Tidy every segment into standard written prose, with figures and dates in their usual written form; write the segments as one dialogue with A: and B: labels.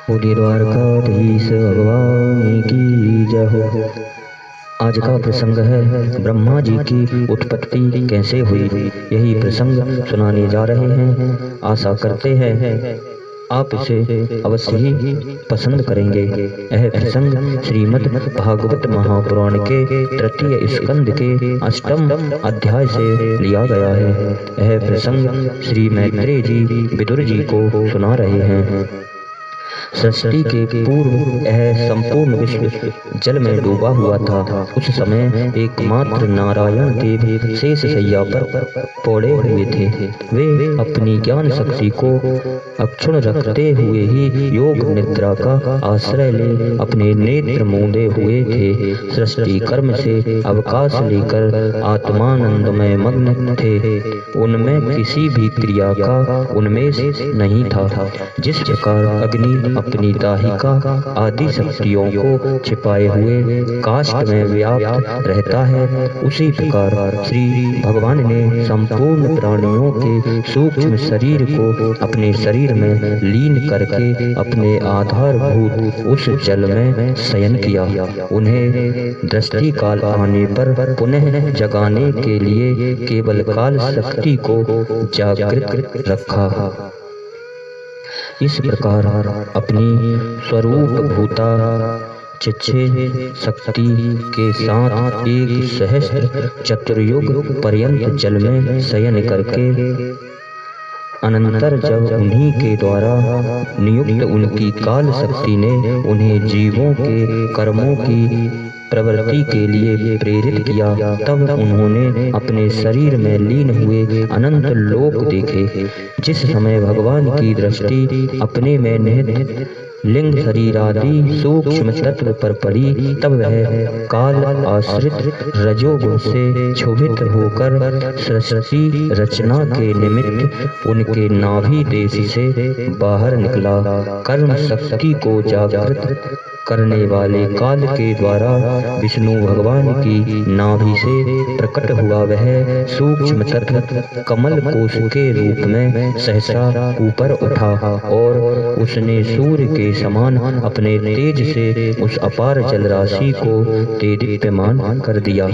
A: बोलिए द्वारकाधीश भगवान की जय हो। आज का प्रसंग है ब्रह्मा जी की उत्पत्ति कैसे हुई, यही प्रसंग सुनाने जा रहे हैं। आशा करते हैं आप इसे अवश्य ही पसंद करेंगे। यह प्रसंग श्रीमद् भागवत महापुराण के तृतीय स्कंद के अष्टम अध्याय से लिया गया है। यह प्रसंग श्री मैत्रेय जी विदुर जी को सुना रहे हैं। सृष्टि के पूर्व यह संपूर्ण विश्व जल में डूबा हुआ था। उस समय एकमात्र नारायण देव शेष शैया पर पड़े हुए थे। वे अपनी ज्ञान शक्ति को अक्षुण्ण रखते हुए ही योग निद्रा का आश्रय ले अपने नेत्र मूंदे हुए थे। सृष्टि कर्म से अवकाश लेकर आत्मानंदमय मग्न थे। उनमें किसी भी क्रिया का उन्मेष नहीं था। जिस प्रकार अग्नि अपनी दाहिका आदि शक्तियों को छिपाए हुए काष्ठ में व्याप्त रहता है, उसी प्रकार श्री भगवान ने संपूर्ण प्राणियों के सूक्ष्म शरीर को अपने शरीर में लीन करके अपने आधारभूत उस जल में शयन किया। उन्हें दृष्टि काल आने पर पुनः जगाने के लिए केवल काल शक्ति को जागृत रखा। इस प्रकार अपनी स्वरूप भूता चिच्छे शक्ति के साथ एक सहस्त्र चतुर्युग पर्यंत जल में शयन करके अनंतर जब उन्हीं के द्वारा नियुक्त उनकी काल शक्ति ने उन्हें जीवों के कर्मों की प्रवृत्ति के लिए प्रेरित किया, तब उन्होंने अपने शरीर में लीन हुए अनंत लोक देखे। जिस समय भगवान की दृष्टि अपने में निहित लिंग शरीर आदि सूक्ष्म तत्व पर पड़ी, तब वह काल आश्रित रजोगुण से क्षोभित होकर सृष्टि रचना के निमित्त उनके नाभि देश से बाहर निकला। कर्म शक्ति को जागृत करने वाले काल के द्वारा विष्णु भगवान की नाभि से प्रकट हुआ वह सूक्ष्म तत्व कमल कोश के रूप में सहसा ऊपर उठा और उसने सूर्य के समान अपने तेज से उस अपार जल राशि को देदीप्यमान कर दिया।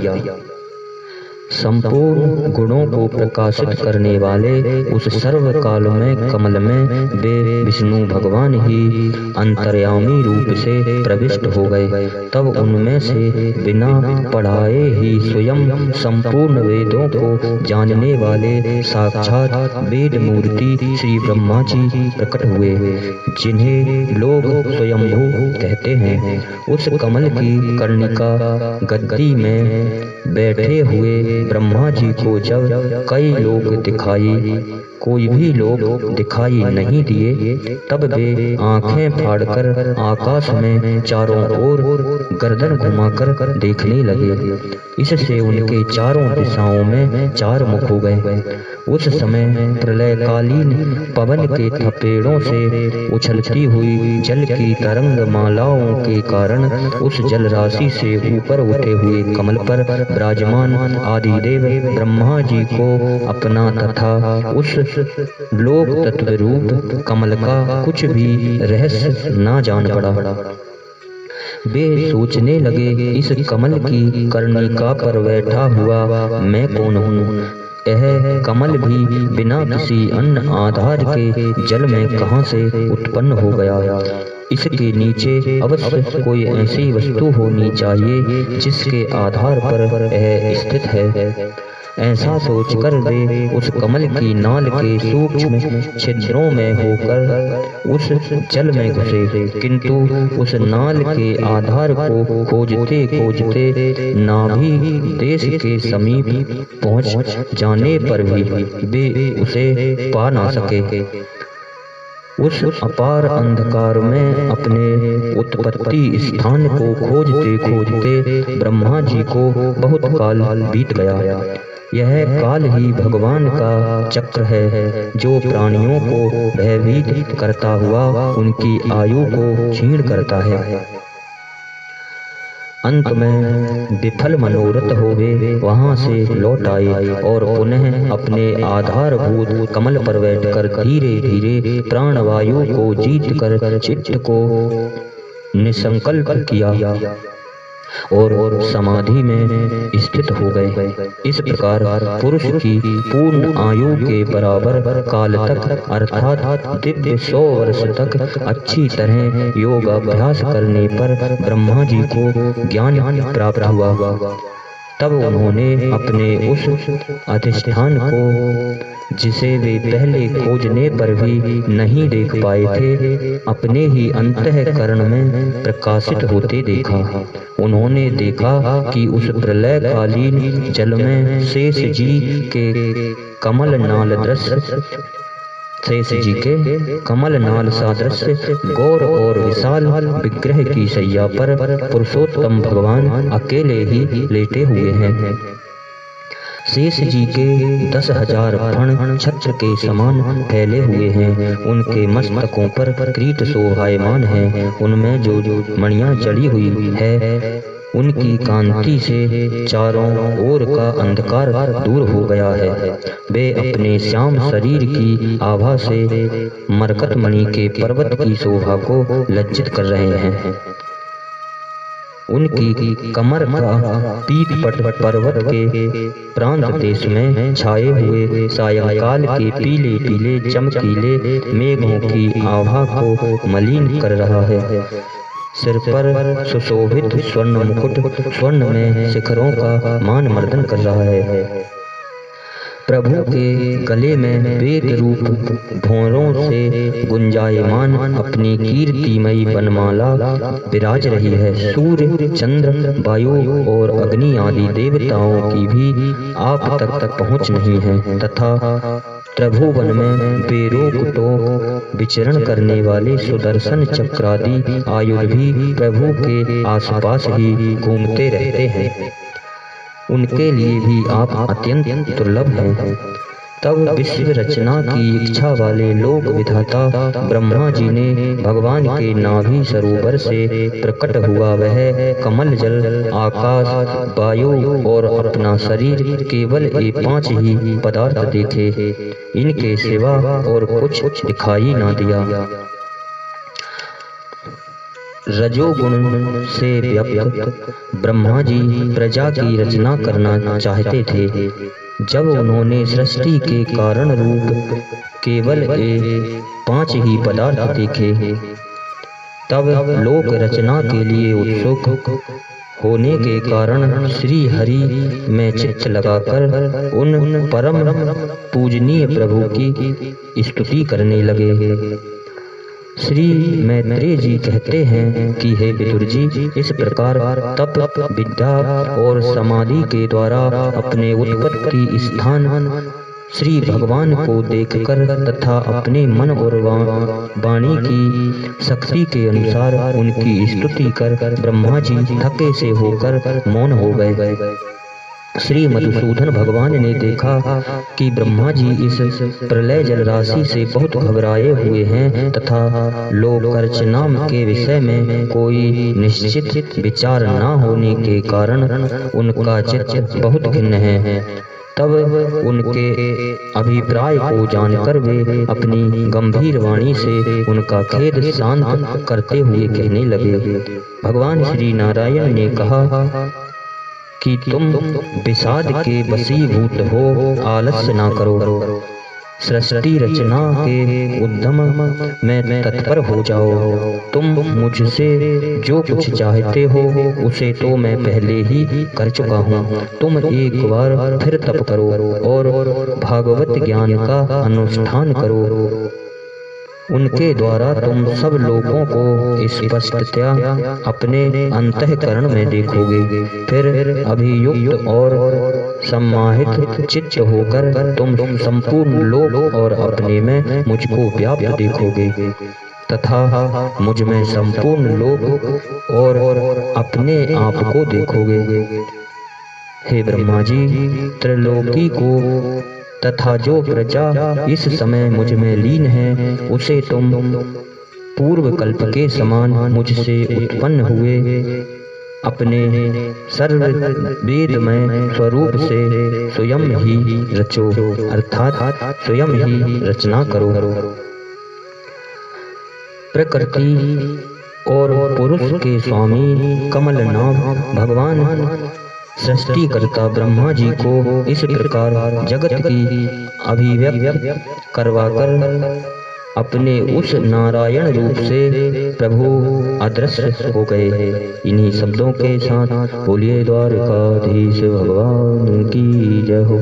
A: संपूर्ण गुणों को प्रकाशित करने वाले उस सर्वकाल में कमल में वे विष्णु भगवान ही अंतर्यामी रूप से प्रविष्ट हो गए। तब उनमें से बिना पढ़ाए ही स्वयं संपूर्ण वेदों को जानने वाले साक्षात वेद मूर्ति श्री ब्रह्मा जी प्रकट हुए, जिन्हें लोग स्वयंभू कहते हैं। उस कमल की कर्णिका गद्दी में बैठे हुए ब्रह्मा जी को जब कोई भी लोग दिखाई नहीं दिए, तब वे आंखें फाड़कर आकाश में चारों ओर गर्दन घुमाकर देखने लगे। इससे उनके चारों दिशाओं में चार मुख हो गए। उस समय प्रलयकालीन पवन के थपेड़ों से उछलती हुई जल की तरंग मालाओं के कारण उस जल राशि से ऊपर उठे हुए कमल पर विराजमान आदिदेव ब्रह्मा जी को अपना तथा उस लोक तत्व रूप कमल का कुछ भी रहस्य ना जान पड़ा। वे सोचने लगे, इस कमल की कर्णिका पर बैठा हुआ मैं कौन हूँ? यह कमल भी बिना किसी अन्य आधार के जल में कहाँ से उत्पन्न हो गया? इसके नीचे अवश्य कोई ऐसी वस्तु होनी चाहिए जिसके आधार पर यह स्थित है। ऐसा सोचकर वे उस कमल की नाल के सूक्ष्म छिद्रों में होकर उस जल में घुसे, किंतु उस नाल के आधार को खोजते खोजते नाभि देश के समीप पहुंच जाने पर भी वे उसे पा ना सके। उस अपार अंधकार में अपने उत्पत्ति स्थान को खोजते खोजते ब्रह्मा जी को बहुत काल बीत गया। यह काल ही भगवान का चक्र है, जो प्राणियों को भयभीत करता हुआ उनकी आयु को क्षीण करता है। अंत में विफल मनोरथ होवे वहां से लौट आए और पुनः अपने आधारभूत कमल पर बैठकर धीरे धीरे प्राणवायु को जीत कर चित्त को निसंकल्प किया और समाधि में स्थित हो गए। इस प्रकार पुरुष की पूर्ण आयु के बराबर काल तक अर्थात दिव्य 100 वर्ष तक अच्छी तरह योगाभ्यास करने पर ब्रह्मा जी को ज्ञान प्राप्त हुआ। तब उन्होंने अपने उस अधिष्ठान को जिसे वे पहले खोजने पर भी नहीं देख पाए थे अपने ही अंतःकरण में प्रकाशित होते देखा। उन्होंने देखा कि उस प्रलयकालीन जल में शेष जी के कमल नाल सादृश गौर और विशाल विग्रह की शैया पर पुरुषोत्तम भगवान अकेले ही लेटे हुए हैं। शेष जी के 10,000 फण छत्र के समान फैले हुए हैं। उनके मस्तकों पर किरीट शोभायमान है। उनमें जो मणियां जड़ी हुई है उनकी कांति से चारों ओर का अंधकार दूर हो गया है। वे अपने श्याम शरीर की आभा से मरकत मणि के पर्वत की शोभा को लज्जित कर रहे हैं। उनकी कमर का पीठ पर्वत के प्रांत देश में छाए हुए सायंकाल के पीले पीले चमकीले मेघों की आभा को मलिन कर रहा है। सिर पर सुशोभित स्वर्ण मुकुट स्वर्ण में शिखरों का मान मर्दन कर रहा है। प्रभु के गले में वेद रूप भौरों से गुंजायमान अपनी कीर्तिमयी बनमाला विराज रही है। सूर्य चंद्र वायु और अग्नि आदि देवताओं की भी आप तक पहुँच नहीं है तथा त्रिभुवन में बेरोक टोक विचरण करने वाले सुदर्शन चक्रादि आयुध भी प्रभु के आसपास ही घूमते रहते हैं। उनके लिए भी आप अत्यंत दुर्लभ हैं। तब विश्व रचना की इच्छा वाले लोक विधाता ब्रह्मा जी ने भगवान के नाभि सरोवर से प्रकट हुआ वह कमल जल आकाश वायु और अपना शरीर केवल ये 5 ही पदार्थ देखे। इनके सिवा और कुछ दिखाई ना दिया। रजोगुण से व्याप्त ब्रह्मा जी प्रजा की रचना करना चाहते थे। जब उन्होंने सृष्टि के कारण रूप केवल ये 5 ही पदार्थ देखे तब लोक रचना के लिए उत्सुक होने के कारण श्री हरि में चित्त लगाकर उन परम पूजनीय प्रभु की स्तुति करने लगे। श्री मैत्रेय जी कहते हैं कि हे विदुर जी, इस प्रकार तप विद्या और समाधि के द्वारा अपने उत्पत्ति स्थान श्री भगवान को देखकर तथा अपने मन और वाणी की शक्ति के अनुसार उनकी स्तुति कर ब्रह्मा जी थके से होकर मौन हो गए। श्री मधुसूदन भगवान ने देखा कि ब्रह्मा जी इस प्रलय जल राशि से बहुत घबराए हुए हैं तथा लोक अर्चना के विषय में कोई निश्चित विचार न होने के कारण उनका चित्त बहुत खिन्न है। तब उनके अभिप्राय को जानकर वे अपनी गंभीर वाणी से उनका खेद शांत करते हुए कहने लगे। भगवान श्री नारायण ने कहा कि तुम विषाद के वशीभूत हो, आलस्य ना करो, सृष्टि रचना के उद्यम में तत्पर हो जाओ। तुम मुझसे जो कुछ चाहते हो उसे तो मैं पहले ही कर चुका हूँ। तुम एक बार फिर तप करो और भागवत ज्ञान का अनुष्ठान करो। उनके द्वारा तुम सब लोगों को स्पष्टतया अपने अंतःकरण में देखोगे। फिर अभियुक्त और सम्माहित चित्त होकर तुम संपूर्ण लोक और अपने में मुझको व्याप्त देखोगे तथा मुझ में संपूर्ण लोक और अपने आप को देखोगे। हे ब्रह्मा जी, त्रिलोकी को तथा जो प्रजा इस समय मुझ में लीन है उसे तुम पूर्व कल्प के समान मुझसे उत्पन्न हुए अपने सर्व वेदमय स्वरूप से स्वयं ही रचो, अर्थात स्वयं ही रचना करो। प्रकृति और पुरुष के स्वामी कमलनाभ भगवान सृष्टिकर्ता ब्रह्मा जी को इस प्रकार जगत की अभिव्यक्ति करवाकर अपने उस नारायण रूप से प्रभु अदृश्य हो गए। इन्हीं शब्दों के साथ बोलिए द्वारकाधीश भगवान की जय हो।